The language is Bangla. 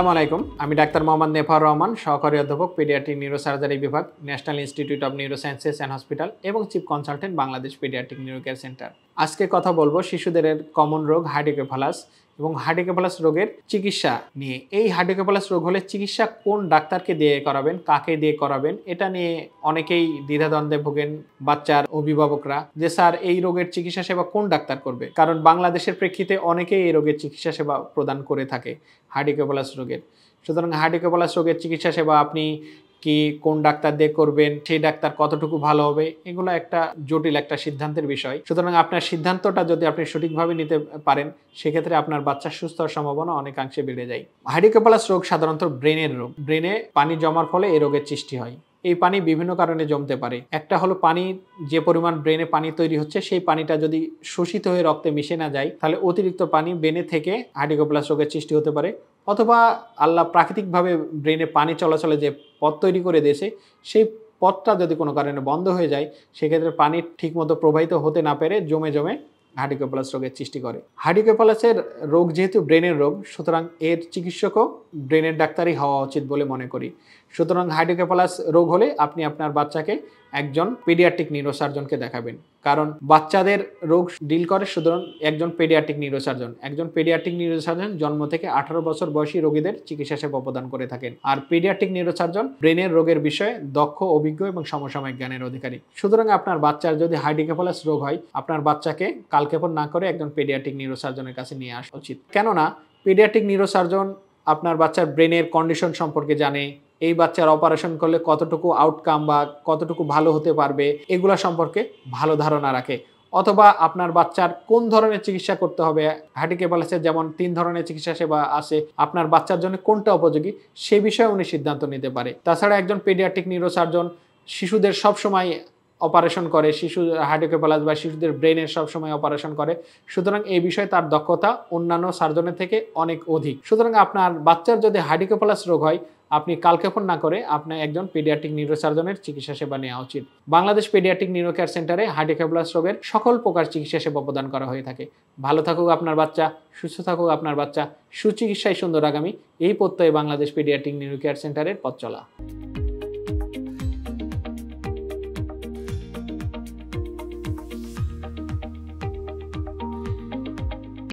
আসসালামু আলাইকুম। আমি ডাক্তার মোহাম্মদ নেফার রহমান, সহকারী অধ্যাপক পেডিয়াট্রিক নিউরোসার্জারি বিভাগ, National Institute of Neurosciences and Hospital এবং chief consultant Bangladesh paediatric neurocare centre. আজকে কথা বলবো শিশুদের কমন রোগ হার্ডিকেফালাস এবং হার্ডিকেফালাস রোগের চিকিৎসা নিয়ে। এই হার্ডিকেফালাস রোগ হলে চিকিৎসা কোন ডাক্তারকে দিয়ে করাবেন, কাকে দিয়ে করাবেন, এটা নিয়ে অনেকেই দ্বিধাদ্বন্দ্বে ভোগেন বাচ্চার অভিভাবকরা, যে স্যার এই রোগের চিকিৎসা সেবা কোন ডাক্তার করবে। কারণ বাংলাদেশের প্রেক্ষিতে অনেকেই এই রোগের চিকিৎসা সেবা প্রদান করে থাকে হার্ডিকেফালাস রোগের। সুতরাং হার্ডিকেফালাস রোগের চিকিৎসা সেবা আপনি কি কোন ডাক্তার দিয়ে করবেন, সেই ডাক্তার কতটুকু ভালো হবে, এগুলো একটা জটিল একটা সিদ্ধান্তের বিষয়। সুতরাং আপনার সিদ্ধান্তটা যদি আপনি সঠিকভাবে নিতে পারেন, সেক্ষেত্রে আপনার বাচ্চার সুস্থ হওয়ার সম্ভাবনা অনেকাংশে বেড়ে যায়। হার্ডিকেফালাস রোগ সাধারণত ব্রেনের রোগ। ব্রেনে পানি জমার ফলে এই রোগের সৃষ্টি হয়। এই পানি বিভিন্ন কারণে জমতে পারে। একটা হলো পানি, যে পরিমাণ ব্রেনে পানি তৈরি হচ্ছে সেই পানিটা যদি শোষিত হয়ে রক্তে মিশে না যায়, তাহলে অতিরিক্ত পানি ব্রেনে থেকে হার্ডিকেফালাস রোগের সৃষ্টি হতে পারে। অথবা আল্লাহ প্রাকৃতিকভাবে ব্রেনে পানি চলাচলে যে পথ তৈরি করে দিয়েছে, সেই পথটা যদি কোনো কারণে বন্ধ হয়ে যায়, সেক্ষেত্রে পানি ঠিকমতো প্রবাহিত হতে না পেরে জমে জমে হার্ডিকেফালাস রোগের সৃষ্টি করে। হার্ডিকেফালাসের রোগ যেহেতু ব্রেনের রোগ, সুতরাং এর চিকিৎসকও ব্রেনের ডাক্তারই হওয়া উচিত বলে মনে করি। সুতরাং হার্ডিকেফালাস রোগ হলে আপনি আপনার বাচ্চাকে একজন পেডিয়াট্রিক নিউরোসার্জনকে দেখাবেন। কারণ বাচ্চাদের রোগ ডিল করে সুতরাং একজন পেডিয়াট্রিক নিউরোসার্জন। একজন পেডিয়াট্রিক নিউরোসার্জন জন্ম থেকে 18 বছর বয়সী রোগীদের চিকিৎসা সেবা প্রদান করে থাকেন। আর পেডিয়াট্রিক নিউরোসার্জন ব্রেনের রোগের বিষয়ে দক্ষ, অভিজ্ঞ এবং সমসাময়িক জ্ঞানের অধিকারী। সুতরাং আপনার বাচ্চার যদি হার্ডিকেফালাস রোগ হয়, আপনার বাচ্চাকে কালক্ষেপণ না করে একজন পেডিয়াট্রিক নিউরোসার্জনের কাছে নিয়ে আসা উচিত। কেননা পেডিয়াট্রিক নিউরোসার্জন আপনার বাচ্চার ব্রেনের কন্ডিশন সম্পর্কে জানে, এই বাচ্চার অপারেশন করলে কতটুকু আউটকাম বা কতটুকু ভালো হতে পারবে এগুলা সম্পর্কে ভালো ধারণা রাখে। অথবা আপনার বাচ্চার কোন ধরনের চিকিৎসা করতে হবে, হার্ডিকেফালাসের যেমন 3 ধরনের চিকিৎসা সেবা আছে, আপনার বাচ্চার জন্য কোনটা উপযোগী সে বিষয়ে উনি সিদ্ধান্ত নিতে পারে। তাছাড়া একজন পেডিয়াট্রিক নিউরোসার্জন শিশুদের সবসময় অপারেশন করে, শিশু হার্ডিকেফালাস বা শিশুদের ব্রেনের সবসময় অপারেশন করে। সুতরাং এই বিষয়ে তার দক্ষতা অন্যান্য সার্জনের থেকে অনেক অধিক। সুতরাং আপনার বাচ্চার যদি হার্ডিকেফালাস রোগ হয়, আপনি কালক্ষেপণ না করে আপনার একজন পেডিয়াট্রিক নিউরোসার্জনের চিকিৎসা সেবা নেওয়া উচিত। বাংলাদেশ পেডিয়াট্রিক নিউরোকেয়ার সেন্টারে হার্ডিকেফালাস রোগের সকল প্রকার চিকিৎসা সেবা প্রদান করা হয়ে থাকে। ভালো থাকুক আপনার বাচ্চা, সুস্থ থাকুক আপনার বাচ্চা, সুচিকিৎসায় সুন্দর আগামী, এই প্রত্যয়ে বাংলাদেশ পেডিয়াট্রিক নিউরোকেয়ার সেন্টারের পথ চলা।